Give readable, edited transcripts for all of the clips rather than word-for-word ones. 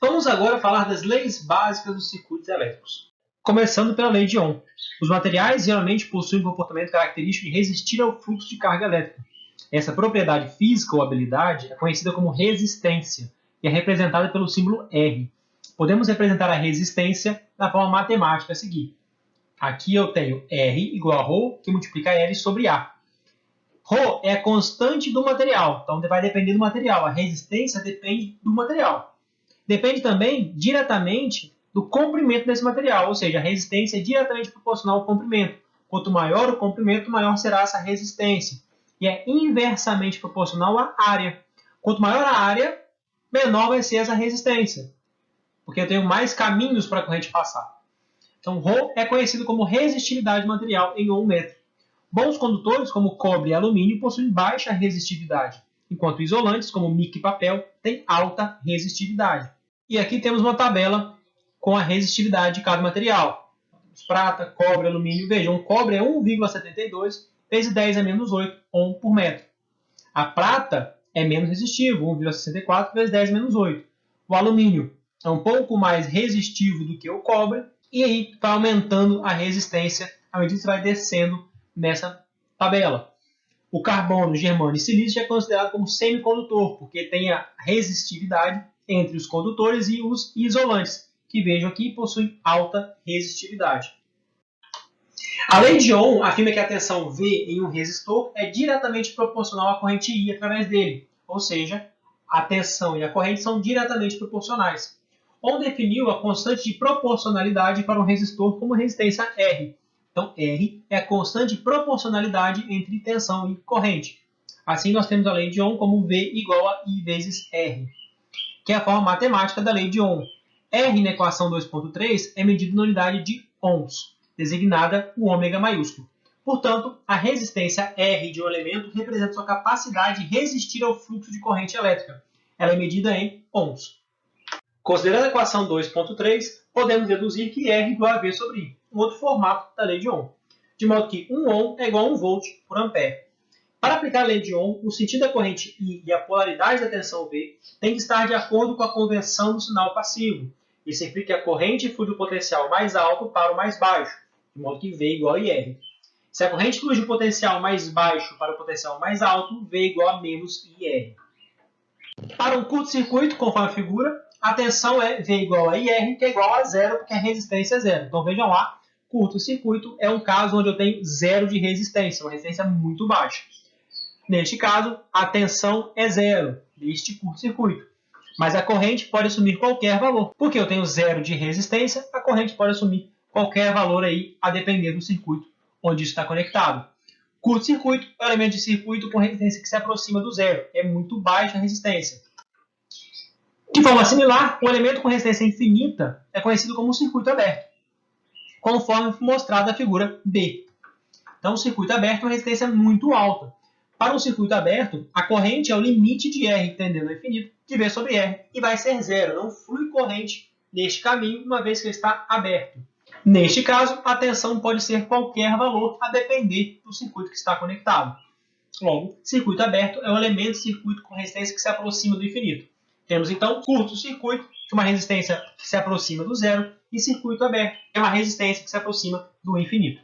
Vamos agora falar das leis básicas dos circuitos elétricos. Começando pela lei de Ohm. Os materiais geralmente possuem um comportamento característico de resistir ao fluxo de carga elétrica. Essa propriedade física ou habilidade é conhecida como resistência e é representada pelo símbolo R. Podemos representar a resistência da forma matemática a seguir. Aqui eu tenho R igual a ρ, que multiplica L sobre A. ρ é a constante do material, então vai depender do material. A resistência depende do material. Depende também diretamente do comprimento desse material, ou seja, a resistência é diretamente proporcional ao comprimento. Quanto maior o comprimento, maior será essa resistência. E é inversamente proporcional à área. Quanto maior a área, menor vai ser essa resistência, porque eu tenho mais caminhos para a corrente passar. Então, ρ é conhecido como resistividade material em Ohm metro. Bons condutores, como cobre e alumínio, possuem baixa resistividade, enquanto isolantes, como mica e papel, têm alta resistividade. E aqui temos uma tabela com a resistividade de cada material. Prata, cobre, alumínio. Vejam, o cobre é 1,72 vezes 10 a menos 8 ohm por metro. A prata é menos resistivo, 1,64 vezes 10 a menos 8. O alumínio é um pouco mais resistivo do que o cobre, e aí vai aumentando a resistência à medida que você vai descendo nessa tabela. O carbono, germânio e silício é considerado como semicondutor, porque tem a resistividade entre os condutores e os isolantes, que vejam aqui possuem alta resistividade. A lei de Ohm afirma que a tensão V em um resistor é diretamente proporcional à corrente I através dele, ou seja, a tensão e a corrente são diretamente proporcionais. Ohm definiu a constante de proporcionalidade para um resistor como resistência R. Então, R é a constante de proporcionalidade entre tensão e corrente. Assim, nós temos a lei de Ohm como V igual a I vezes R, que é a forma matemática da lei de Ohm. R na equação 2.3 é medido na unidade de ohms, designada o ômega maiúsculo. Portanto, a resistência R de um elemento representa sua capacidade de resistir ao fluxo de corrente elétrica. Ela é medida em ohms. Considerando a equação 2.3, podemos deduzir que R igual a V sobre I, um outro formato da lei de Ohm. De modo que 1 ohm é igual a 1 volt por ampere. Para aplicar a lei de Ohm, o sentido da corrente I e a polaridade da tensão V tem que estar de acordo com a convenção do sinal passivo. Isso implica que a corrente flui do potencial mais alto para o mais baixo, de modo que V igual a IR. Se a corrente flui do potencial mais baixo para o potencial mais alto, V igual a menos IR. Para um curto-circuito, conforme a figura, a tensão é V igual a IR, que é igual a zero, porque a resistência é zero. Então vejam lá, curto-circuito é um caso onde eu tenho zero de resistência, uma resistência muito baixa. Neste caso, a tensão é zero, neste curto-circuito. Mas a corrente pode assumir qualquer valor. Porque eu tenho zero de resistência, a corrente pode assumir qualquer valor aí, a depender do circuito onde isso está conectado. Curto-circuito é um elemento de circuito com resistência que se aproxima do zero. É muito baixa a resistência. De forma similar, um elemento com resistência infinita é conhecido como um circuito aberto, conforme mostrado na figura B. Então, o circuito aberto é uma resistência muito alta. Para um circuito aberto, a corrente é o limite de R tendendo ao infinito de V sobre R e vai ser zero. Não flui corrente neste caminho, uma vez que ele está aberto. Neste caso, a tensão pode ser qualquer valor a depender do circuito que está conectado. Logo, circuito aberto é um elemento de circuito com resistência que se aproxima do infinito. Temos, então, curto-circuito, que é uma resistência que se aproxima do zero, e circuito aberto, que é uma resistência que se aproxima do infinito.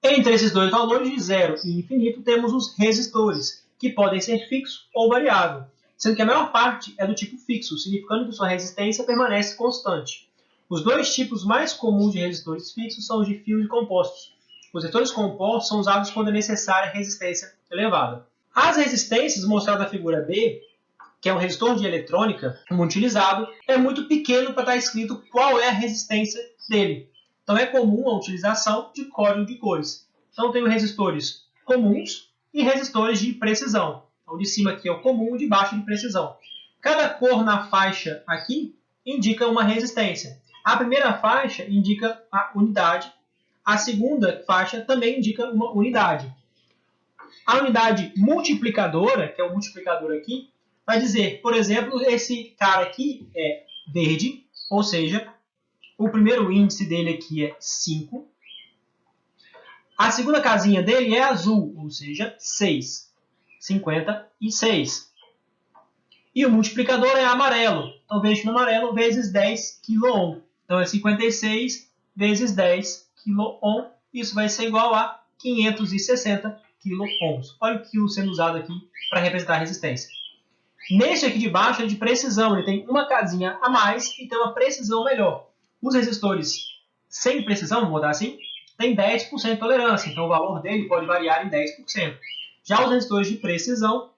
Entre esses dois valores, de zero e infinito, temos os resistores, que podem ser fixos ou variáveis, sendo que a maior parte é do tipo fixo, significando que sua resistência permanece constante. Os dois tipos mais comuns de resistores fixos são os de fios e compostos. Os resistores compostos são usados quando é necessária resistência elevada. As resistências mostradas na figura B, que é um resistor de eletrônica muito utilizado, é muito pequeno para estar escrito qual é a resistência dele. Então é comum a utilização de código de cores. Então eu tenho resistores comuns e resistores de precisão. Então de cima aqui é o comum, de baixo de precisão. Cada cor na faixa aqui indica uma resistência. A primeira faixa indica a unidade. A segunda faixa também indica uma unidade. A unidade multiplicadora, que é o multiplicador aqui, vai dizer, por exemplo, esse cara aqui é verde, ou seja, o primeiro índice dele aqui é 5. A segunda casinha dele é azul, ou seja, 6. 56. E o multiplicador é amarelo. Então, vejo no amarelo vezes 10 kΩ. Então, é 56 vezes 10 kΩ. Isso vai ser igual a 560 kΩ. Olha o quilo sendo usado aqui para representar a resistência. Neste aqui de baixo é de precisão. Ele tem uma casinha a mais e tem uma precisão melhor. Os resistores sem precisão, vamos botar assim, tem 10% de tolerância. Então, o valor dele pode variar em 10%. Já os resistores de precisão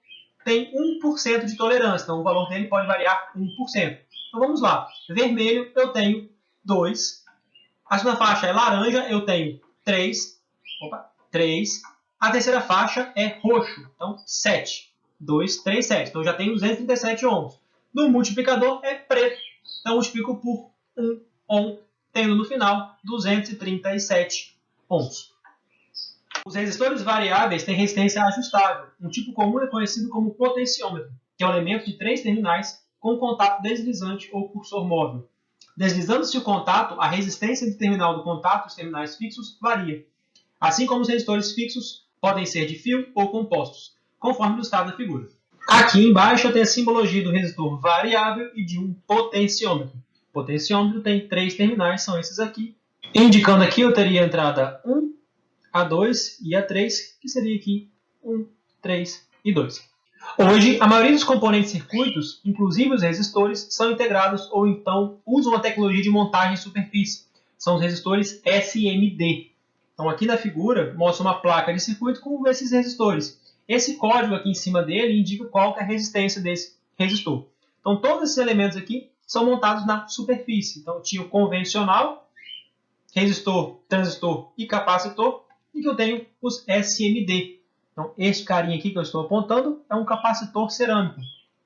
tem 1% de tolerância, então o valor dele pode variar 1%. Então vamos lá. Vermelho eu tenho 2. A segunda faixa é laranja, eu tenho 3. Opa, 3. A terceira faixa é roxo, então 7. 2, 3, 7. Então já tenho 237 ohms. No multiplicador é preto, então multiplico por 1 ohm, tendo no final 237 ohms. Os resistores variáveis têm resistência ajustável. Um tipo comum é conhecido como potenciômetro, que é um elemento de 3 terminais com contato deslizante ou cursor móvel. Deslizando-se o contato, a resistência do terminal do contato e os terminais fixos varia. Assim como os resistores fixos podem ser de fio ou compostos, conforme o estado da figura. Aqui embaixo eu tenho a simbologia do resistor variável e de um potenciômetro. O potenciômetro tem 3 terminais, são esses aqui. Indicando aqui eu teria a entrada 1, A2 e A3, que seria aqui 1, 3 e 2. Hoje, a maioria dos componentes de circuitos, inclusive os resistores, são integrados ou então usam a tecnologia de montagem em superfície. São os resistores SMD. Então, aqui na figura, mostra uma placa de circuito com esses resistores. Esse código aqui em cima dele indica qual que é a resistência desse resistor. Então, todos esses elementos aqui são montados na superfície. Então, tinha o convencional, resistor, transistor e capacitor, e que eu tenho os SMD. Então, este carinha aqui que eu estou apontando é um capacitor cerâmico.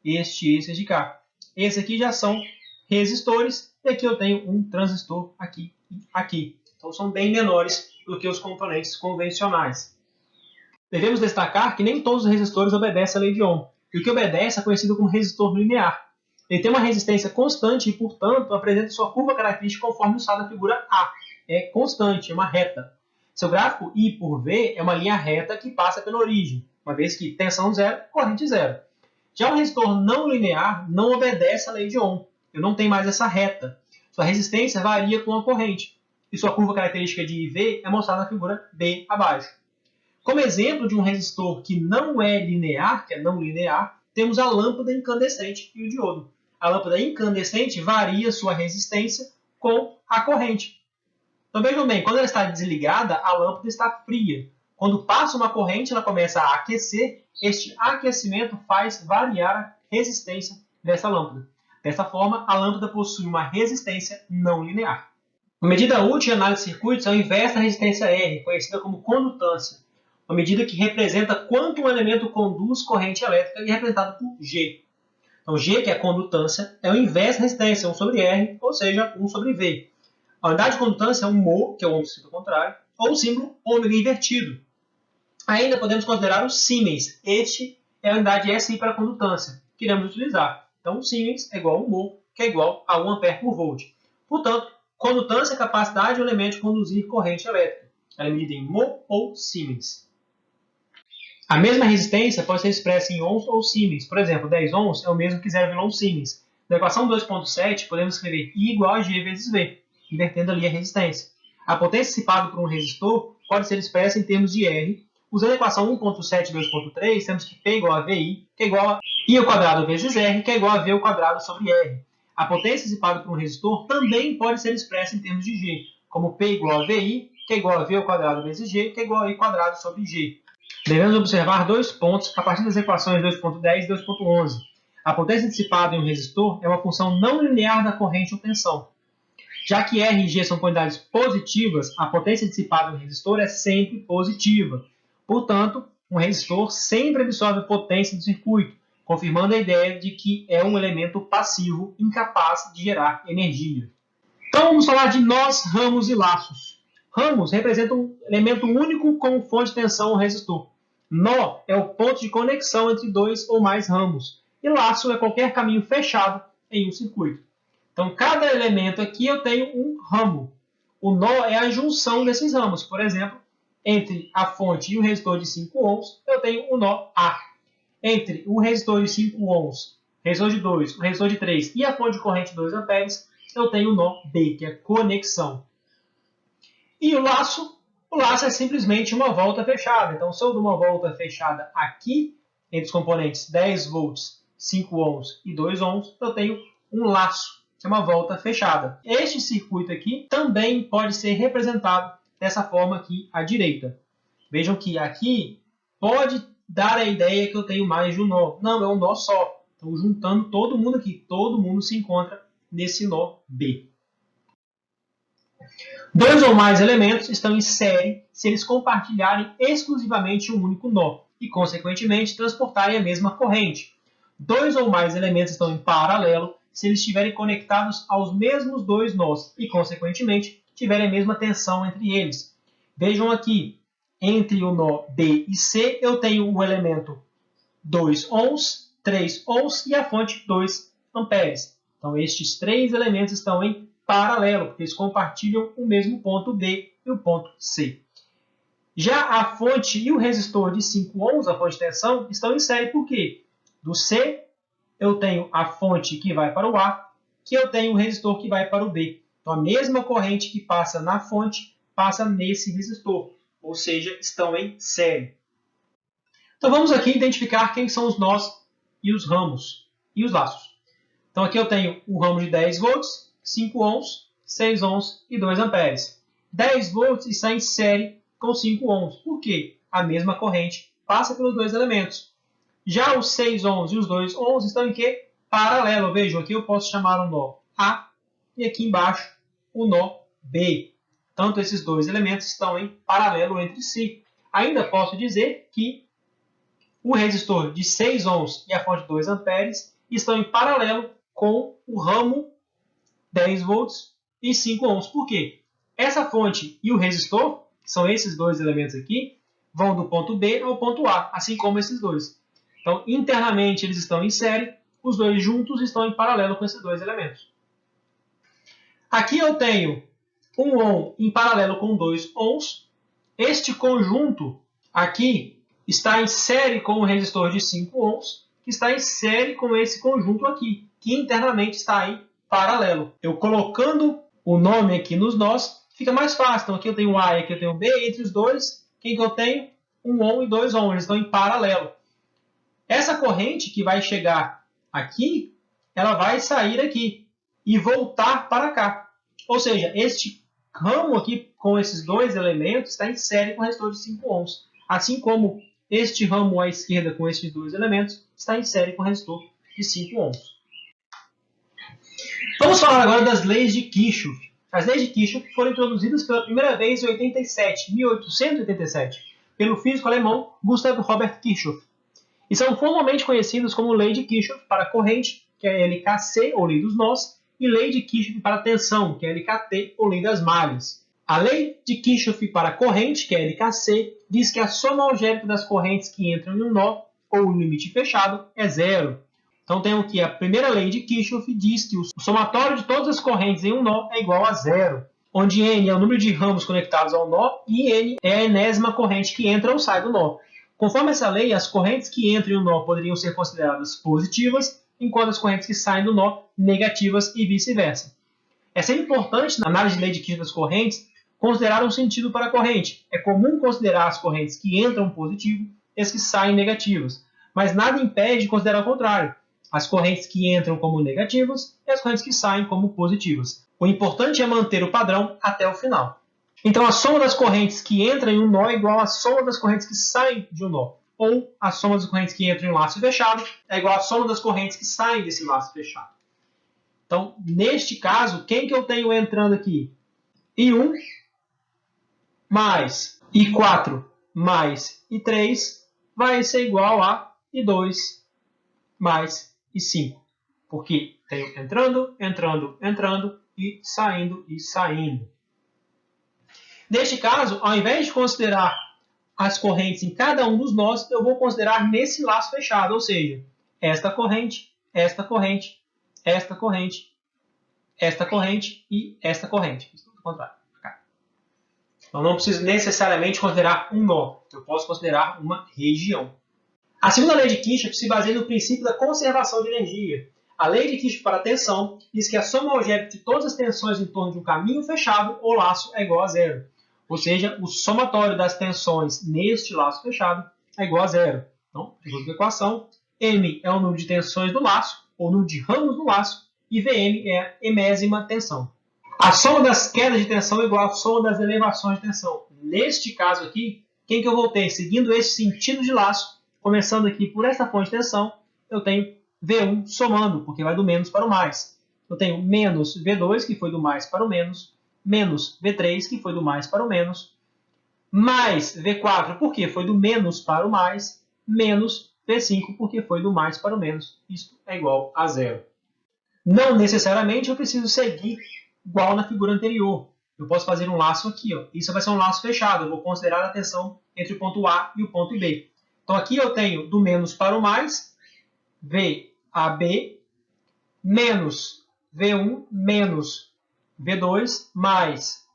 Esse de cá. Esse aqui já são resistores, e aqui eu tenho um transistor aqui e aqui. Então, são bem menores do que os componentes convencionais. Devemos destacar que nem todos os resistores obedecem à lei de Ohm. E o que obedece é conhecido como resistor linear. Ele tem uma resistência constante e, portanto, apresenta sua curva característica conforme o estado da figura A. É constante, é uma reta. Seu gráfico I por V é uma linha reta que passa pela origem, uma vez que tensão zero, corrente zero. Já o resistor não linear não obedece à lei de Ohm. Eu não tenho mais essa reta. Sua resistência varia com a corrente. E sua curva característica de IV é mostrada na figura B abaixo. Como exemplo de um resistor que não é linear, que é não linear, temos a lâmpada incandescente e o diodo. A lâmpada incandescente varia sua resistência com a corrente. Então vejam bem, quando ela está desligada, a lâmpada está fria. Quando passa uma corrente, ela começa a aquecer. Este aquecimento faz variar a resistência dessa lâmpada. Dessa forma, a lâmpada possui uma resistência não linear. Uma medida útil em análise de circuitos é o inverso da resistência R, conhecida como condutância. Uma medida que representa quanto um elemento conduz corrente elétrica e é representado por G. Então, G, que é a condutância, é o inverso da resistência, 1 sobre R, ou seja, 1 sobre V. A unidade de condutância é um mho, que é o ohms escrito ao contrário, ou o símbolo ômega invertido. Ainda podemos considerar o Siemens. Este é a unidade SI para condutância que iremos utilizar. Então, o Siemens é igual a um mho, que é igual a 1 ampere por volt. Portanto, condutância é a capacidade de um elemento de conduzir corrente elétrica. Ela é medida em mho ou Siemens. A mesma resistência pode ser expressa em ohms ou Siemens. Por exemplo, 10 ohms é o mesmo que 0,1 Siemens. Na equação 2.7, podemos escrever I igual a G vezes V, invertendo ali a resistência. A potência dissipada por um resistor pode ser expressa em termos de R. Usando a equação 1.7 e 2.3, temos que P igual a VI, que é igual a I ao quadrado vezes R, que é igual a V ao quadrado sobre R. A potência dissipada por um resistor também pode ser expressa em termos de G, como P igual a VI, que é igual a V ao quadrado vezes G, que é igual a I quadrado sobre G. Devemos observar dois pontos a partir das equações 2.10 e 2.11. A potência dissipada em um resistor é uma função não linear da corrente ou tensão. Já que R e G são quantidades positivas, a potência dissipada em um resistor é sempre positiva. Portanto, um resistor sempre absorve a potência do circuito, confirmando a ideia de que é um elemento passivo incapaz de gerar energia. Então vamos falar de nós, ramos e laços. Ramos representam um elemento único como fonte de tensão ou resistor. Nó é o ponto de conexão entre dois ou mais ramos. E laço é qualquer caminho fechado em um circuito. Então, cada elemento aqui eu tenho um ramo. O nó é a junção desses ramos. Por exemplo, entre a fonte e o resistor de 5 ohms, eu tenho o nó A. Entre o resistor de 5 ohms resistor de 2, o resistor de 3 e a fonte de corrente 2 amperes, eu tenho o nó B, que é conexão. E o laço é simplesmente uma volta fechada. Então, se eu dou uma volta fechada aqui, entre os componentes 10 volts, 5 ohms e 2 ohms, eu tenho um laço, que é uma volta fechada. Este circuito aqui também pode ser representado dessa forma aqui à direita. Vejam que aqui pode dar a ideia que eu tenho mais de um nó. Não, é um nó só. Estou juntando todo mundo aqui. Todo mundo se encontra nesse nó B. Dois ou mais elementos estão em série se eles compartilharem exclusivamente um único nó e, consequentemente, transportarem a mesma corrente. Dois ou mais elementos estão em paralelo se eles estiverem conectados aos mesmos dois nós e, consequentemente, tiverem a mesma tensão entre eles. Vejam aqui, entre o nó B e C, eu tenho o elemento 2 ohms, 3 ohms e a fonte 2 amperes. Então, estes três elementos estão em paralelo, porque eles compartilham o mesmo ponto B e o ponto C. Já a fonte e o resistor de 5 ohms, a fonte de tensão, estão em série por quê? Do C, eu tenho a fonte que vai para o A, que eu tenho o resistor que vai para o B. Então, a mesma corrente que passa na fonte passa nesse resistor, ou seja, estão em série. Então, vamos aqui identificar quem são os nós e os ramos e os laços. Então, aqui eu tenho o ramo de 10 volts, 5 ohms, 6 ohms e 2 amperes. 10 volts está em série com 5 ohms. Por quê? A mesma corrente passa pelos dois elementos. Já os 6 ohms e os 2 ohms estão em quê? Paralelo. Vejam, aqui eu posso chamar o nó A e aqui embaixo o nó B. Tanto esses dois elementos estão em paralelo entre si. Ainda posso dizer que o resistor de 6 ohms e a fonte de 2 amperes estão em paralelo com o ramo 10 volts e 5 ohms. Por quê? Essa fonte e o resistor, que são esses dois elementos aqui, vão do ponto B ao ponto A, assim como esses dois. Então, internamente, eles estão em série, os dois juntos estão em paralelo com esses dois elementos. Aqui eu tenho 1 ohm em paralelo com 2 ohms. Este conjunto aqui está em série com o resistor de 5 ohms, que está em série com esse conjunto aqui, que internamente está em paralelo. Eu colocando o nome aqui nos nós, fica mais fácil. Então, aqui eu tenho A e aqui eu tenho B. Entre os dois, quem que eu tenho? 1 ohm e 2 ohms. Eles estão em paralelo. Essa corrente que vai chegar aqui, ela vai sair aqui e voltar para cá. Ou seja, este ramo aqui com esses dois elementos está em série com o resistor de 5 ohms. Assim como este ramo à esquerda com esses dois elementos está em série com o resistor de 5 ohms. Vamos falar agora das leis de Kirchhoff. As leis de Kirchhoff foram introduzidas pela primeira vez em 1887, pelo físico alemão Gustav Robert Kirchhoff. E são formalmente conhecidas como lei de Kirchhoff para corrente, que é LKC, ou lei dos nós, e lei de Kirchhoff para tensão, que é LKT, ou lei das malhas. A lei de Kirchhoff para corrente, que é LKC, diz que a soma algébrica das correntes que entram em um nó, ou limite fechado, é zero. Então, temos que a primeira lei de Kirchhoff diz que o somatório de todas as correntes em um nó é igual a zero, onde n é o número de ramos conectados ao nó e n é a enésima corrente que entra ou sai do nó. Conforme essa lei, as correntes que entram em um nó poderiam ser consideradas positivas, enquanto as correntes que saem do nó, negativas e vice-versa. É sempre importante, na análise de lei de Kirchhoff das correntes, considerar um sentido para a corrente. É comum considerar as correntes que entram positivo e as que saem negativas, mas nada impede de considerar o contrário. As correntes que entram como negativas e as correntes que saem como positivas. O importante é manter o padrão até o final. Então, a soma das correntes que entram em um nó é igual à soma das correntes que saem de um nó. Ou a soma das correntes que entram em um laço fechado é igual à soma das correntes que saem desse laço fechado. Então, neste caso, quem que eu tenho entrando aqui? I1 mais I4 mais I3 vai ser igual a I2 mais I5. Porque tenho entrando, entrando, entrando e saindo e saindo. Neste caso, ao invés de considerar as correntes em cada um dos nós, eu vou considerar nesse laço fechado, ou seja, esta corrente, esta corrente, esta corrente, esta corrente e esta corrente. Isso é o contrário. Então, não preciso necessariamente considerar um nó. Eu posso considerar uma região. A segunda lei de Kirchhoff se baseia no princípio da conservação de energia. A lei de Kirchhoff para a tensão diz que a soma algébrica de todas as tensões em torno de um caminho fechado ou laço é igual a zero. Ou seja, o somatório das tensões neste laço fechado é igual a zero. Então, segundo a equação, M é o número de tensões do laço, ou número de ramos do laço, e Vm é a enésima tensão. A soma das quedas de tensão é igual à soma das elevações de tensão. Neste caso aqui, quem que eu vou ter? Seguindo esse sentido de laço, começando aqui por esta fonte de tensão, eu tenho V1 somando, porque vai do menos para o mais. Eu tenho menos V2, que foi do mais para o menos, menos V3, que foi do mais para o menos, mais V4, porque foi do menos para o mais, menos V5, porque foi do mais para o menos. Isso é igual a zero. Não necessariamente eu preciso seguir igual na figura anterior. Eu posso fazer um laço aqui. Ó. Isso vai ser um laço fechado. Eu vou considerar a tensão entre o ponto A e o ponto B. Então aqui eu tenho do menos para o mais, VAB, menos V1, menos V2, mais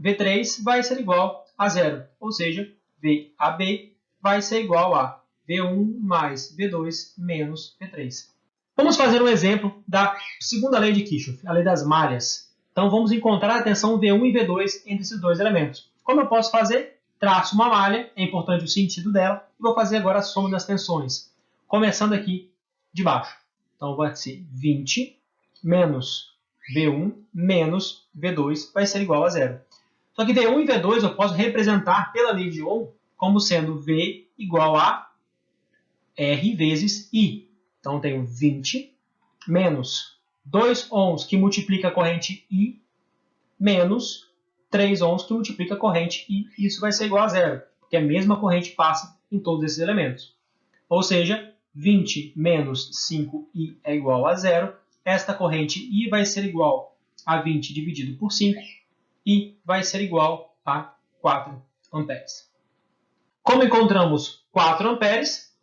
V3 vai ser igual a zero. Ou seja, VAB vai ser igual a V1 mais V2 menos V3. Vamos fazer um exemplo da segunda lei de Kirchhoff, a lei das malhas. Então vamos encontrar a tensão V1 e V2 entre esses dois elementos. Como eu posso fazer? Traço uma malha, é importante o sentido dela, e vou fazer agora a soma das tensões. Começando aqui de baixo. Então vai ser 20 menos V1 menos V2 vai ser igual a zero. Só que V1 e V2 eu posso representar pela lei de Ohm como sendo V igual a R vezes I. Então eu tenho 20 menos 2 ohms que multiplica a corrente I menos 3 ohms que multiplica a corrente I. Isso vai ser igual a zero, porque a mesma corrente passa em todos esses elementos. Ou seja, 20 menos 5I é igual a zero. Esta corrente I vai ser igual a 20 dividido por 5 e vai ser igual a 4 amperes. Como encontramos 4 amperes,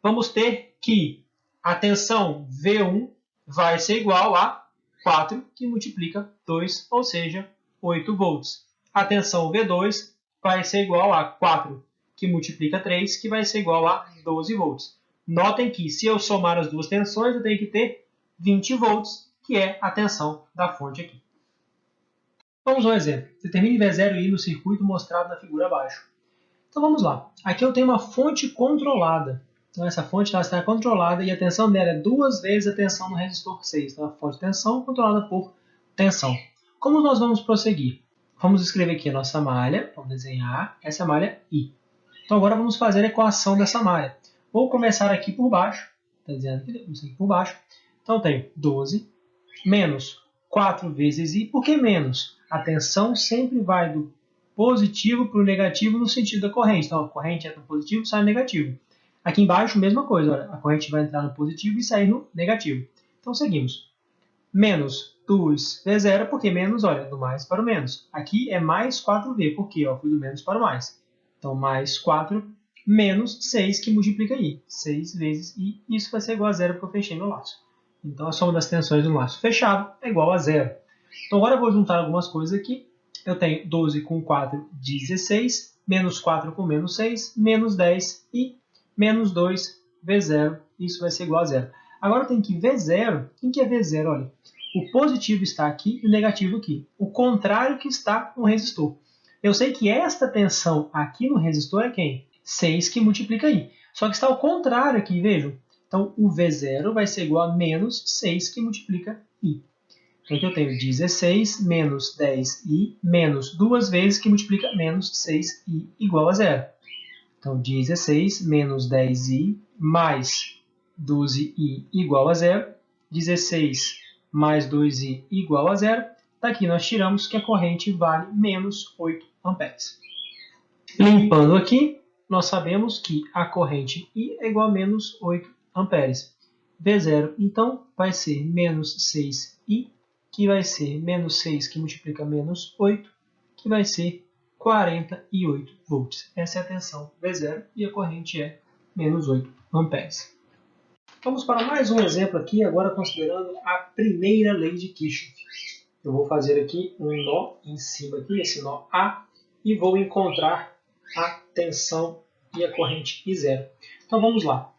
vamos ter que a tensão V1 vai ser igual a 4, que multiplica 2, ou seja, 8 volts. A tensão V2 vai ser igual a 4, que multiplica 3, que vai ser igual a 12 volts. Notem que, se eu somar as duas tensões, eu tenho que ter 20 volts, que é a tensão da fonte aqui. Vamos a um exemplo. Determine V0 no circuito mostrado na figura abaixo. Então vamos lá. Aqui eu tenho uma fonte controlada. Então essa fonte está controlada e a tensão dela é 2 vezes a tensão no resistor 6. Então a fonte de tensão controlada por tensão. Como nós vamos prosseguir? Vamos escrever aqui a nossa malha. Vamos desenhar essa malha I. Então agora vamos fazer a equação dessa malha. Vou começar aqui por baixo. Está dizendo aqui por baixo. Então eu tenho 12 menos 4 vezes I. Por que menos? A tensão sempre vai do positivo para o negativo no sentido da corrente. Então a corrente entra no positivo e sai no negativo. Aqui embaixo, mesma coisa. Olha, a corrente vai entrar no positivo e sair no negativo. Então seguimos. Menos 2V0, porque menos, olha, do mais para o menos. Aqui é mais 4V, porque ó, fui do menos para o mais. Então mais 4 menos 6, que multiplica I. 6 vezes I. Isso vai ser igual a zero, porque eu fechei meu laço. Então a soma das tensões no laço fechado é igual a zero. Então agora eu vou juntar algumas coisas aqui. Eu tenho 12 com 4, 16. Menos 4 com menos 6, menos 10 e menos 2, V0, isso vai ser igual a zero. Agora eu tenho que V0, quem que é V0? Olha, o positivo está aqui e o negativo aqui. O contrário que está no resistor. Eu sei que esta tensão aqui no resistor é quem? 6 que multiplica I. Só que está ao contrário aqui, vejam. Então o V0 vai ser igual a menos 6 que multiplica I. Então aqui eu tenho 16 menos 10I menos 2 vezes que multiplica menos 6I igual a zero. Então, 16 menos 10i mais 12i igual a zero. 16 mais 2i igual a zero. Daqui nós tiramos que a corrente vale menos 8 amperes. Limpando aqui, nós sabemos que a corrente I é igual a menos 8 amperes. V0, então, vai ser menos 6i, que vai ser menos 6 que multiplica menos 8, que vai ser 48 volts. Essa é a tensão V0 e a corrente é menos 8 amperes. Vamos para mais um exemplo aqui, agora considerando a primeira lei de Kirchhoff. Eu vou fazer aqui um nó em cima, aqui, esse nó A, e vou encontrar a tensão e a corrente I0. Então vamos lá.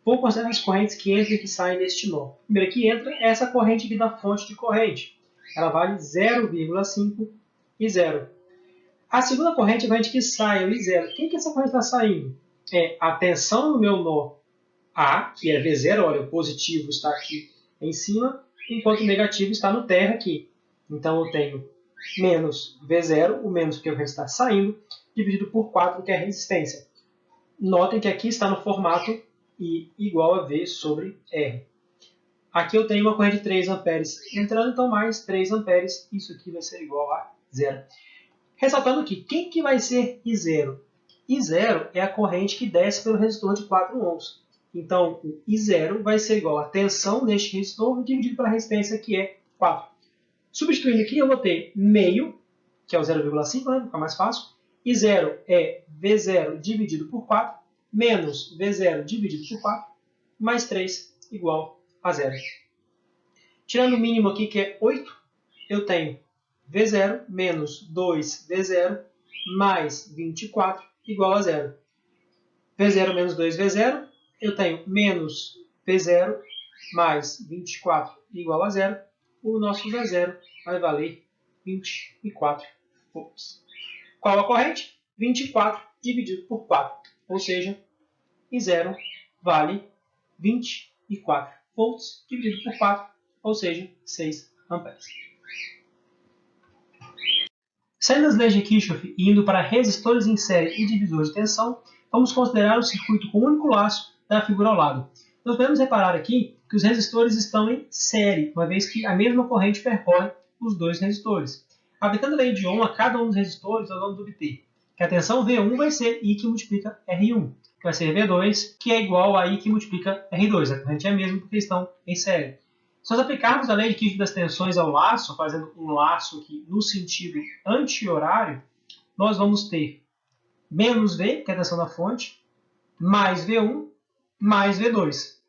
Vou considerar as correntes que entram e que saem deste nó. A primeira que entra é essa corrente aqui da fonte de corrente. Ela vale 0,5 e 0. A segunda corrente é a corrente que sai, o I0. Quem que essa corrente está saindo? É a tensão no meu nó A, que é V0, olha, o positivo está aqui em cima, enquanto o negativo está no terra aqui. Então eu tenho menos V0, o menos porque a corrente está saindo, dividido por 4, que é a resistência. Notem que aqui está no formato I igual a V sobre R. Aqui eu tenho uma corrente de 3 amperes entrando, então mais 3 amperes, isso aqui vai ser igual a 0. Ressaltando aqui, quem que vai ser I0? I0 é a corrente que desce pelo resistor de 4 ohms. Então, o I0 vai ser igual a tensão neste resistor dividido pela resistência, que é 4. Substituindo aqui, eu vou ter meio, que é o 0,5, né? Fica mais fácil. I0 é V0 dividido por 4, menos V0 dividido por 4, mais 3 igual a 0. Tirando o mínimo aqui, que é 8, eu tenho V0 menos 2V0 mais 24 igual a 0. V0 menos 2V0, eu tenho menos V0 mais 24 igual a 0. O nosso V0 vai valer 24 volts. Qual a corrente? 24 dividido por 4. Ou seja, I0 vale 24 volts dividido por 4, ou seja, 6 amperes. Saindo das leis de Kirchhoff e indo para resistores em série e divisores de tensão, vamos considerar o circuito com um único laço da figura ao lado. Nós podemos reparar aqui que os resistores estão em série, uma vez que a mesma corrente percorre os dois resistores. Aplicando a lei de Ohm a cada um dos resistores, nós vamos obter que a tensão V1 vai ser I que multiplica R1, que vai ser V2, que é igual a I que multiplica R2. A corrente é a mesma porque estão em série. Se nós aplicarmos a lei de Kirchhoff das tensões ao laço, fazendo um laço aqui no sentido anti-horário, nós vamos ter menos V, que é a tensão da fonte, mais V1, mais V2.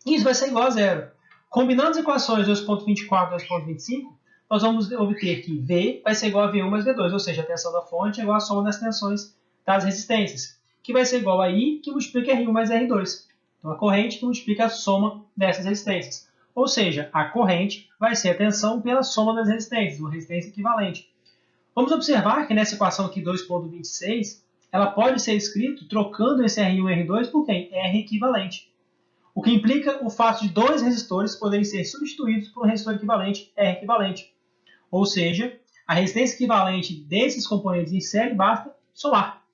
Isso vai ser igual a 0. Combinando as equações 2.24 e 2.25, nós vamos obter que V vai ser igual a V1 mais V2, ou seja, a tensão da fonte é igual à soma das tensões das resistências, que vai ser igual a I, que multiplica R1 mais R2. Então, a corrente que multiplica a soma dessas resistências. Ou seja, a corrente vai ser a tensão pela soma das resistências, uma resistência equivalente. Vamos observar que nessa equação aqui 2.26, ela pode ser escrita trocando esse R1 e R2 por quem? R equivalente. O que implica o fato de dois resistores poderem ser substituídos por um resistor equivalente, R equivalente. Ou seja, a resistência equivalente desses componentes em série basta somar.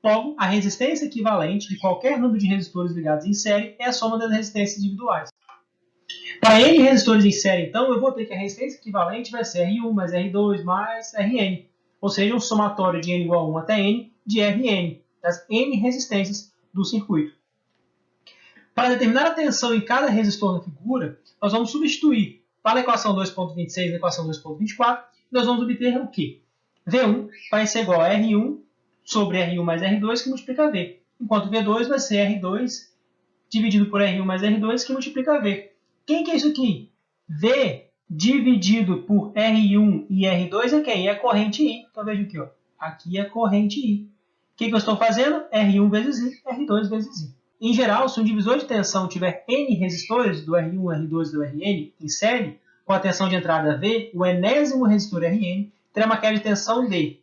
Logo, a resistência equivalente de qualquer número de resistores ligados em série é a soma das resistências individuais. Para N resistores em série, então, eu vou ter que a resistência equivalente vai ser R1 mais R2 mais Rn. Ou seja, um somatório de N igual a 1 até N de Rn, das N resistências do circuito. Para determinar a tensão em cada resistor na figura, nós vamos substituir para a equação 2.26 e a equação 2.24, nós vamos obter o quê? V1 vai ser igual a R1 sobre R1 mais R2, que multiplica V. Enquanto V2 vai ser R2 dividido por R1 mais R2, que multiplica V. Quem que é isso aqui? V dividido por R1 e R2 é quem? É a corrente I. Então veja aqui, ó. Aqui é a corrente I. O que eu estou fazendo? R1 vezes I, R2 vezes I. Em geral, se um divisor de tensão tiver N resistores, do R1, R2 e do Rn, em série, com a tensão de entrada V, o enésimo resistor Rn terá uma queda de tensão de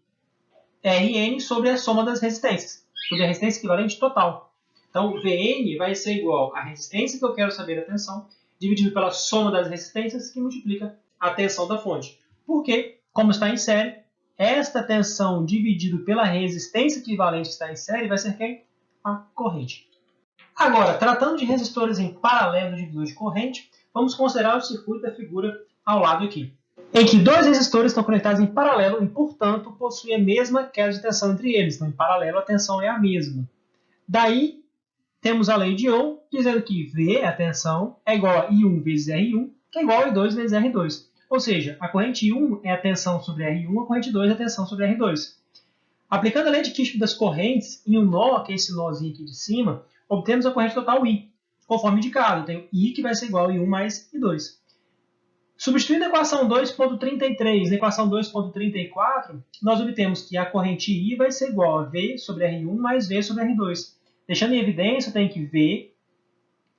Rn sobre a soma das resistências, sobre a resistência equivalente total. Então, Vn vai ser igual à resistência que eu quero saber a tensão, dividido pela soma das resistências, que multiplica a tensão da fonte. Porque, como está em série, esta tensão dividido pela resistência equivalente que está em série vai ser quem? A corrente. Agora, tratando de resistores em paralelo do divisor de corrente, vamos considerar o circuito da figura ao lado aqui, em que dois resistores estão conectados em paralelo e, portanto, possuem a mesma queda de tensão entre eles. Então, em paralelo, a tensão é a mesma. Daí, temos a lei de Ohm, dizendo que V, a tensão, é igual a I1 vezes R1, que é igual a I2 vezes R2. Ou seja, a corrente I1 é a tensão sobre R1, a corrente 2 é a tensão sobre R2. Aplicando a lei de Kirchhoff das correntes em um nó, que é esse nozinho aqui de cima, obtemos a corrente total I, conforme indicado. Eu tenho I que vai ser igual a I1 mais I2. Substituindo a equação 2.33 na equação 2.34, nós obtemos que a corrente I vai ser igual a V sobre R1 mais V sobre R2. Deixando em evidência, eu tenho que V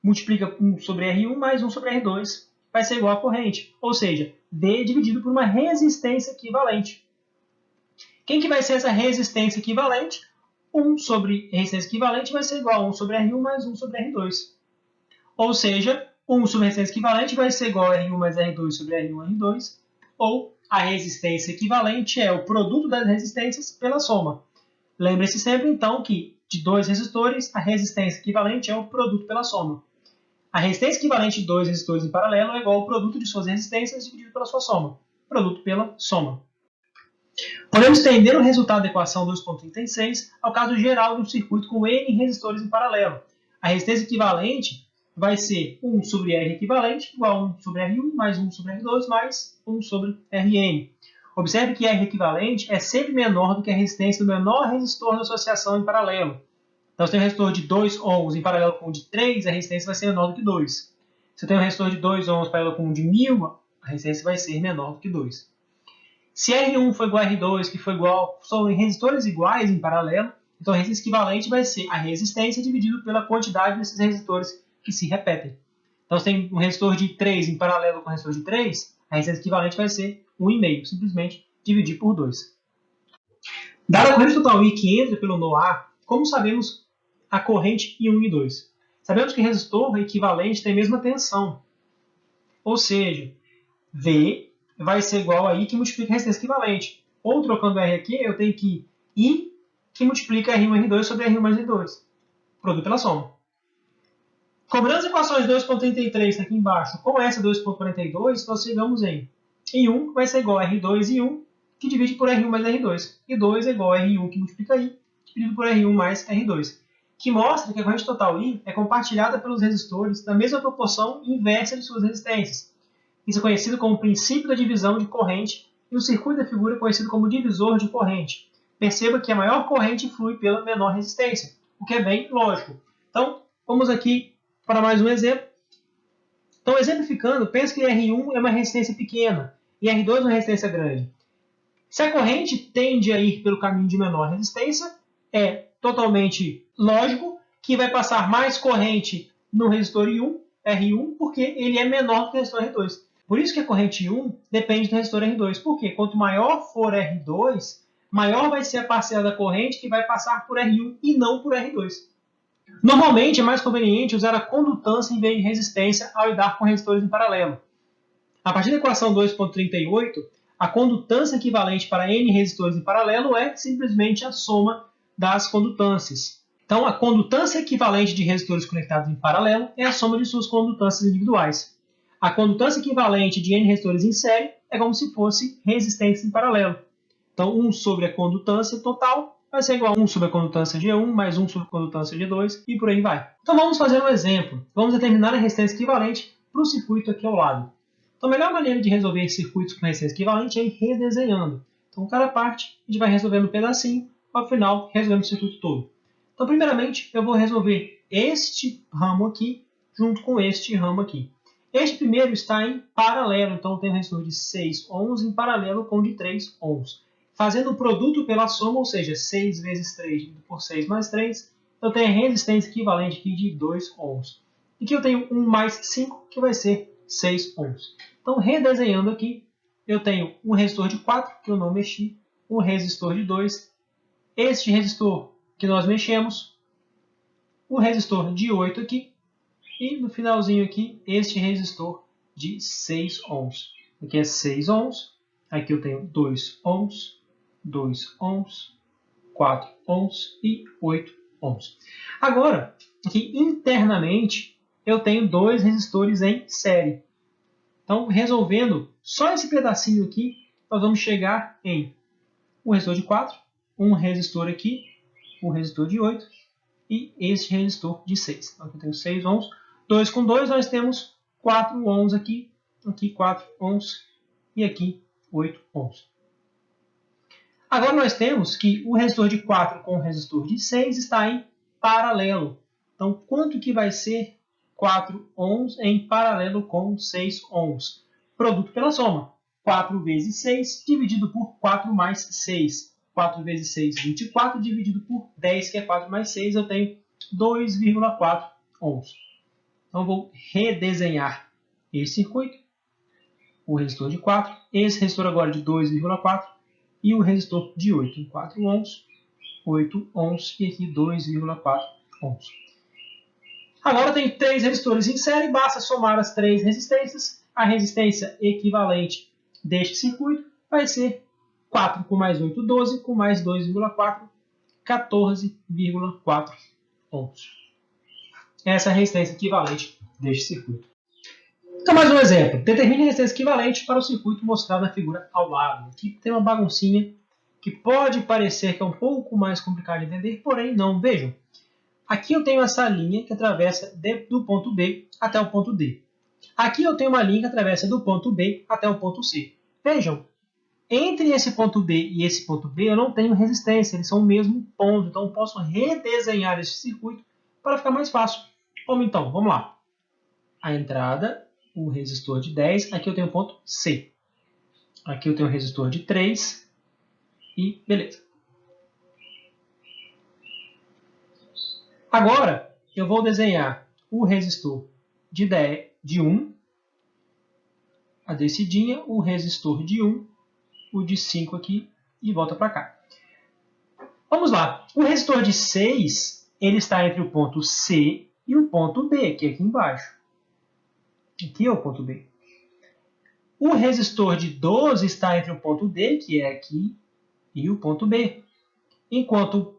multiplica 1 sobre R1 mais 1 sobre R2, vai ser igual a corrente. Ou seja, V dividido por uma resistência equivalente. Quem que vai ser essa resistência equivalente? 1 sobre resistência equivalente vai ser igual a 1 sobre R1 mais 1 sobre R2. Ou seja, 1 sobre resistência equivalente vai ser igual a R1 mais R2 sobre R1 R2. Ou a resistência equivalente é o produto das resistências pela soma. Lembre-se sempre, então, que de dois resistores, a resistência equivalente é o produto pela soma. A resistência equivalente de dois resistores em paralelo é igual ao produto de suas resistências dividido pela sua soma. Produto pela soma. Podemos estender o resultado da equação 2.36 ao caso geral de um circuito com N resistores em paralelo. A resistência equivalente vai ser 1 sobre R equivalente igual a 1 sobre R1 mais 1 sobre R2 mais 1 sobre Rn. Observe que R equivalente é sempre menor do que a resistência do menor resistor da associação em paralelo. Então, se eu tenho um resistor de 2 ohms em paralelo com um de 3, a resistência vai ser menor do que 2. Se eu tenho um resistor de 2 ohms em paralelo com um de 1000, a resistência vai ser menor do que 2. Se R1 for igual a R2, que for igual, são resistores iguais em paralelo, então a resistência equivalente vai ser a resistência dividido pela quantidade desses resistores que se repetem. Então, se tem um resistor de 3 em paralelo com um resistor de 3, a resistência equivalente vai ser 1,5, simplesmente dividir por 2. Dada a corrente total I que entra pelo nó A, como sabemos a corrente I1 e I2? Sabemos que resistor equivalente tem a mesma tensão. Ou seja, V vai ser igual a I que multiplica a resistência equivalente. Ou, trocando R aqui, eu tenho que I que multiplica R1 R2 sobre R1 mais R2. Produto pela soma. Cobrando as equações 2.33 aqui embaixo com essa 2.42, nós chegamos em I1 vai ser igual a R2 I1, que divide por R1 mais R2. E 2 é igual a R1 que multiplica I, dividido por R1 mais R2. Que mostra que a corrente total I é compartilhada pelos resistores na mesma proporção inversa de suas resistências. Isso é conhecido como princípio da divisão de corrente e o circuito da figura é conhecido como divisor de corrente. Perceba que a maior corrente flui pela menor resistência, o que é bem lógico. Então, vamos aqui para mais um exemplo. Então, exemplificando, pense que R1 é uma resistência pequena e R2 é uma resistência grande. Se a corrente tende a ir pelo caminho de menor resistência, é totalmente lógico que vai passar mais corrente no resistor I1, R1, porque ele é menor do que o resistor R2. Por isso que a corrente I1 depende do resistor R2. Porque quanto maior for R2, maior vai ser a parcela da corrente que vai passar por R1 e não por R2. Normalmente é mais conveniente usar a condutância em vez de resistência ao lidar com resistores em paralelo. A partir da equação 2.38, a condutância equivalente para N resistores em paralelo é simplesmente a soma das condutâncias. Então, a condutância equivalente de resistores conectados em paralelo é a soma de suas condutâncias individuais. A condutância equivalente de N resistores em série é como se fosse resistência em paralelo. Então, 1 sobre a condutância total vai ser igual a 1 sobre a condutância G1 mais 1 sobre a condutância G2 e por aí vai. Então, vamos fazer um exemplo. Vamos determinar a resistência equivalente para o circuito aqui ao lado. Então, a melhor maneira de resolver circuitos com resistência equivalente é ir redesenhando. Então, cada parte a gente vai resolvendo um pedacinho, ao final resolvendo o circuito todo. Então, primeiramente, eu vou resolver este ramo aqui junto com este ramo aqui. Este primeiro está em paralelo, então eu tenho um resistor de 6 ohms em paralelo com o de 3 ohms. Fazendo o produto pela soma, ou seja, 6 vezes 3 dividido por 6 mais 3, eu tenho a resistência equivalente aqui de 2 ohms. E aqui eu tenho 1 mais 5, que vai ser 6 ohms. Então, redesenhando aqui, eu tenho um resistor de 4, que eu não mexi, um resistor de 2, este resistor que nós mexemos, o resistor de 8 aqui, e no finalzinho aqui, este resistor de 6 ohms. Aqui é 6 ohms, aqui eu tenho 2 ohms, 2 ohms, 4 ohms e 8 ohms. Agora, aqui internamente, eu tenho dois resistores em série. Então, resolvendo só esse pedacinho aqui, nós vamos chegar em um resistor de 4, um resistor aqui, um resistor de 8 e este resistor de 6. Então, aqui eu tenho 6 ohms. 2 com 2, nós temos 4 ohms aqui, aqui 4 ohms e aqui 8 ohms. Agora nós temos que o resistor de 4 com o resistor de 6 está em paralelo. Então, quanto que vai ser 4 ohms em paralelo com 6 ohms? Produto pela soma. 4 vezes 6 dividido por 4 mais 6. 4 vezes 6, 24, dividido por 10, que é 4 mais 6, eu tenho 2,4 ohms. Então, vou redesenhar esse circuito, o resistor de 4, esse resistor agora de 2,4 e o resistor de 8, 4 ohms, 8 ohms e aqui 2,4 ohms. Agora eu tenho 3 resistores em série, basta somar as 3 resistências. A resistência equivalente deste circuito vai ser 4 com mais 8, 12, com mais 2,4, 14,4 ohms. Essa é a resistência equivalente deste circuito. Então, mais um exemplo. Determine a resistência equivalente para o circuito mostrado na figura ao lado. Aqui tem uma baguncinha que pode parecer que é um pouco mais complicado de entender, porém não. Vejam, aqui eu tenho essa linha que atravessa do ponto B até o ponto D. Aqui eu tenho uma linha que atravessa do ponto B até o ponto C. Vejam, entre esse ponto B e esse ponto B eu não tenho resistência, eles são o mesmo ponto. Então eu posso redesenhar esse circuito para ficar mais fácil. Como então? Vamos lá. A entrada, o resistor de 10, aqui eu tenho o ponto C. Aqui eu tenho o resistor de 3 e beleza. Agora eu vou desenhar o resistor de 1, a descidinha, o resistor de 1, o de 5 aqui e volta para cá. Vamos lá. O resistor de 6, ele está entre o ponto C e o ponto B, que é aqui embaixo. Aqui é o ponto B. O resistor de 12 está entre o ponto D, que é aqui, e o ponto B. Enquanto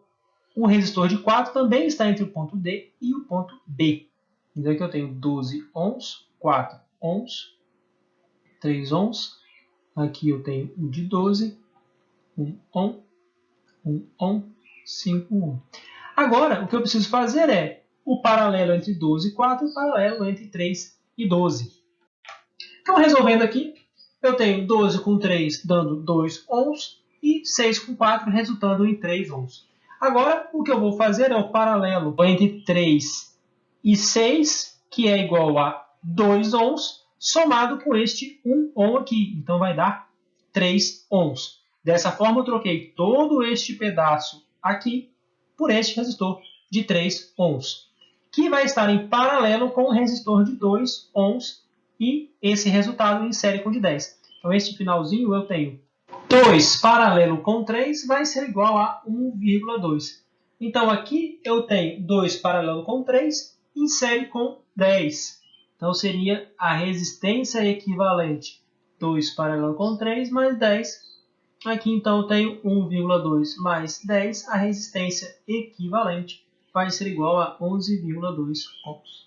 o resistor de 4 também está entre o ponto D e o ponto B. Então aqui eu tenho 12 ohms, 4 ohms, 3 ohms. Aqui eu tenho o de 12, 1 ohm, 1 ohm, 5 ohm. Agora, o que eu preciso fazer é o paralelo entre 12 e 4 e o paralelo entre 3 e 12. Então, resolvendo aqui, eu tenho 12 com 3 dando 2 ohms e 6 com 4 resultando em 3 ohms. Agora, o que eu vou fazer é o paralelo entre 3 e 6, que é igual a 2 ohms, somado com este 1 ohm aqui. Então, vai dar 3 ohms. Dessa forma, eu troquei todo este pedaço aqui por este resistor de 3 ohms, que vai estar em paralelo com o resistor de 2 ohms e esse resultado em série com o de 10. Então, este finalzinho eu tenho 2 paralelo com 3 vai ser igual a 1,2. Então, aqui eu tenho 2 paralelo com 3 em série com 10. Então, seria a resistência equivalente 2 paralelo com 3 mais 10. Aqui, então, eu tenho 1,2 mais 10. A resistência equivalente vai ser igual a 11,2 ohms.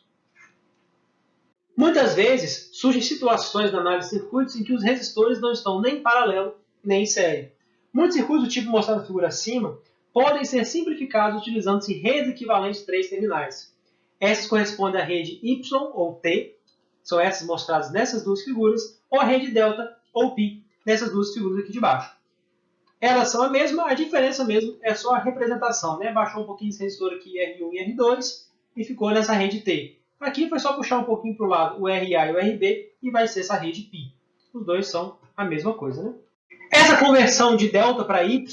Muitas vezes surgem situações na análise de circuitos em que os resistores não estão nem em paralelo nem em série. Muitos circuitos do tipo mostrado na figura acima podem ser simplificados utilizando-se redes equivalentes de 3 terminais. Essas correspondem à rede Y ou T, são essas mostradas nessas duas figuras, ou a rede delta ou π, nessas duas figuras aqui de baixo. Elas são a mesma, a diferença mesmo é só a representação, né? Baixou um pouquinho esse resistor aqui R1 e R2 e ficou nessa rede T. Aqui foi só puxar um pouquinho para o lado o RA e o RB e vai ser essa rede π. Os dois são a mesma coisa, né? Essa conversão de delta para Y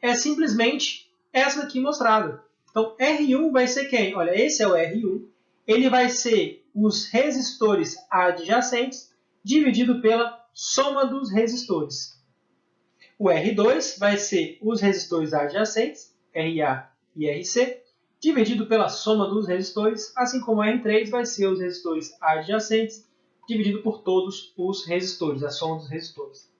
é simplesmente essa aqui mostrada. Então, R1 vai ser quem? Olha, esse é o R1. Ele vai ser os resistores adjacentes dividido pela soma dos resistores. O R2 vai ser os resistores adjacentes, RA e RC, dividido pela soma dos resistores, assim como o R3 vai ser os resistores adjacentes, dividido por todos os resistores, a soma dos resistores.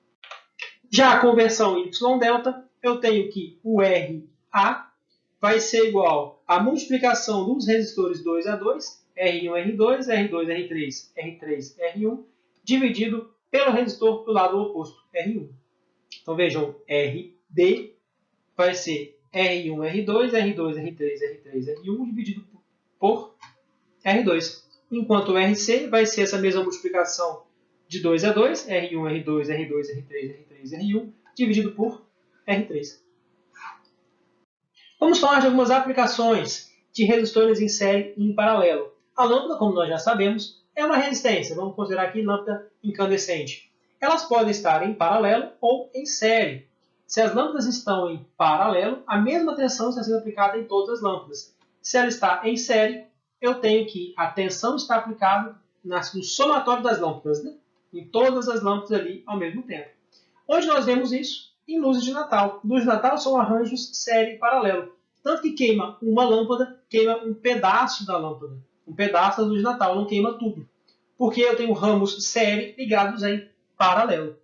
Já a conversão Y-delta, eu tenho que o RA vai ser igual à multiplicação dos resistores 2 a 2, R1, R2, R2, R3, R3, R1, dividido pelo resistor do lado oposto, R1. Então vejam, RD vai ser R1, R2, R2, R3, R3, R1 dividido por R2. Enquanto o RC vai ser essa mesma multiplicação de 2 a 2, R1, R2, R2, R3, R3, R1 dividido por R3. Vamos falar de algumas aplicações de resistores em série e em paralelo. A lâmpada, como nós já sabemos, é uma resistência. Vamos considerar aqui lâmpada incandescente. Elas podem estar em paralelo ou em série. Se as lâmpadas estão em paralelo, a mesma tensão está sendo aplicada em todas as lâmpadas. Se ela está em série, eu tenho que a tensão está aplicada no somatório das lâmpadas, né? Em todas as lâmpadas ali ao mesmo tempo. Onde nós vemos isso? Em luzes de Natal. Luzes de Natal são arranjos série e paralelo. Tanto que queima uma lâmpada, queima um pedaço da lâmpada. Um pedaço da luz de Natal, não queima tudo. Porque eu tenho ramos série ligados em paralelo.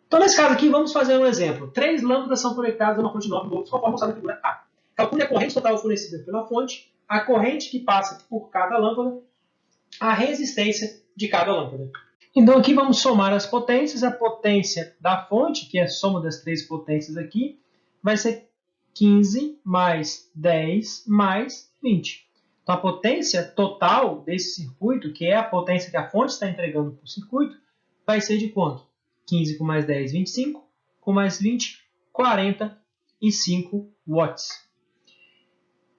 Então, nesse caso aqui, vamos fazer um exemplo. 3 lâmpadas são conectadas a uma fonte de 9 volts, conforme mostrado na figura A. Calcule a corrente total fornecida pela fonte, a corrente que passa por cada lâmpada, a resistência de cada lâmpada. Então, aqui vamos somar as potências. A potência da fonte, que é a soma das 3 potências aqui, vai ser 15 mais 10 mais 20. Então, a potência total desse circuito, que é a potência que a fonte está entregando para o circuito, vai ser de quanto? 15 com mais 10, 25. Com mais 20, 45 watts.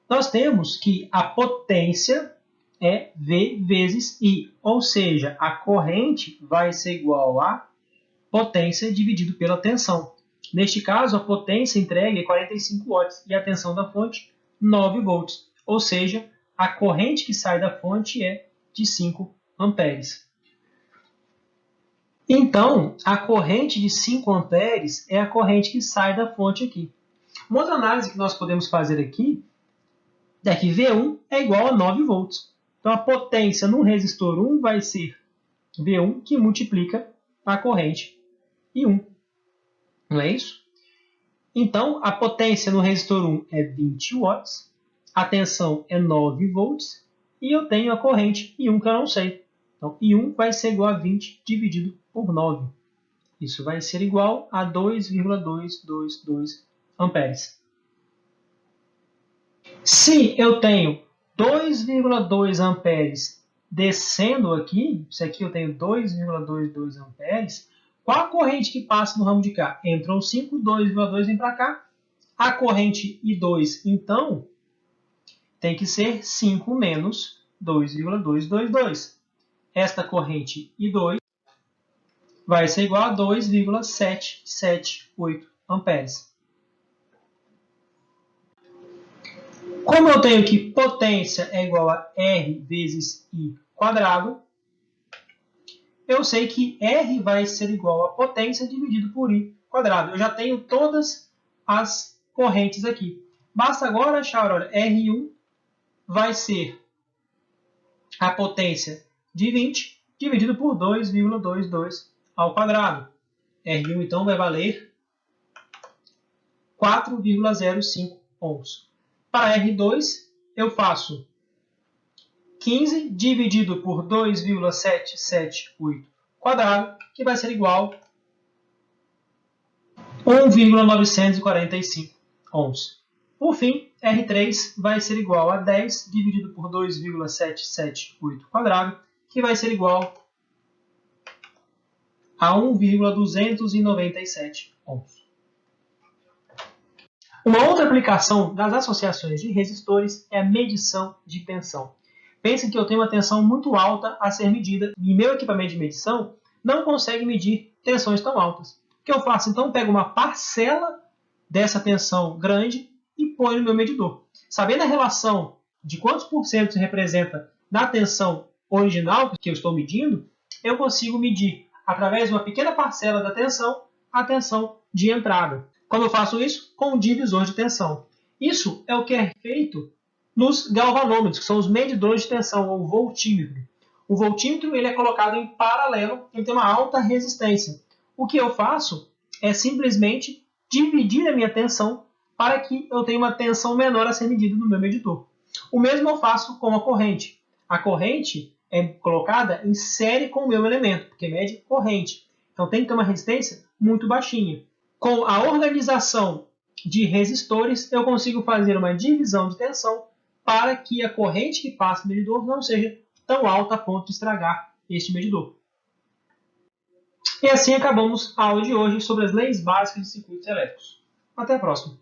Nós temos que a potência é V vezes I, ou seja, a corrente vai ser igual a potência dividido pela tensão. Neste caso, a potência entregue é 45 watts e a tensão da fonte 9 volts, ou seja, a corrente que sai da fonte é de 5 amperes. Então, a corrente de 5 amperes é a corrente que sai da fonte aqui. Uma outra análise que nós podemos fazer aqui é que V1 é igual a 9 volts. Então, a potência no resistor 1 vai ser V1 que multiplica a corrente I1. Não é isso? Então, a potência no resistor 1 é 20 watts, a tensão é 9 volts e eu tenho a corrente I1 que eu não sei. Então, I1 vai ser igual a 20 dividido por 9. Isso vai ser igual a 2,222 amperes. Se eu tenho 2,2 amperes descendo aqui, isso aqui eu tenho 2,22 amperes, qual a corrente que passa no ramo de cá? Entram 5, 2,2 vem para cá. A corrente I2, então, tem que ser 5 menos 2,222. Esta corrente I2 vai ser igual a 2,778 amperes. Como eu tenho que potência é igual a R vezes I quadrado, eu sei que R vai ser igual a potência dividido por I quadrado. Eu já tenho todas as correntes aqui. Basta agora achar, olha, R1 vai ser a potência de 20 dividido por 2,22 ao quadrado. R1, então, vai valer 4,05 ohms. Para R2, eu faço 15 dividido por 2,778 quadrado, que vai ser igual a 1,945 ohms. Por fim, R3 vai ser igual a 10 dividido por 2,778 quadrado, que vai ser igual a 1,297 ohms. Uma outra aplicação das associações de resistores é a medição de tensão. Pense que eu tenho uma tensão muito alta a ser medida e meu equipamento de medição não consegue medir tensões tão altas. O que eu faço? Então, eu pego uma parcela dessa tensão grande e ponho no meu medidor. Sabendo a relação de quantos por cento se representa da tensão original que eu estou medindo, eu consigo medir, através de uma pequena parcela da tensão, a tensão de entrada. Como eu faço isso? Com um divisor de tensão. Isso é o que é feito nos galvanômetros, que são os medidores de tensão, ou voltímetro. O voltímetro ele é colocado em paralelo, ele tem uma alta resistência. O que eu faço é simplesmente dividir a minha tensão para que eu tenha uma tensão menor a ser medida no meu medidor. O mesmo eu faço com a corrente. A corrente é colocada em série com o meu elemento, porque mede corrente. Então tem que ter uma resistência muito baixinha. Com a organização de resistores, eu consigo fazer uma divisão de tensão para que a corrente que passa no medidor não seja tão alta a ponto de estragar este medidor. E assim acabamos a aula de hoje sobre as leis básicas de circuitos elétricos. Até a próxima!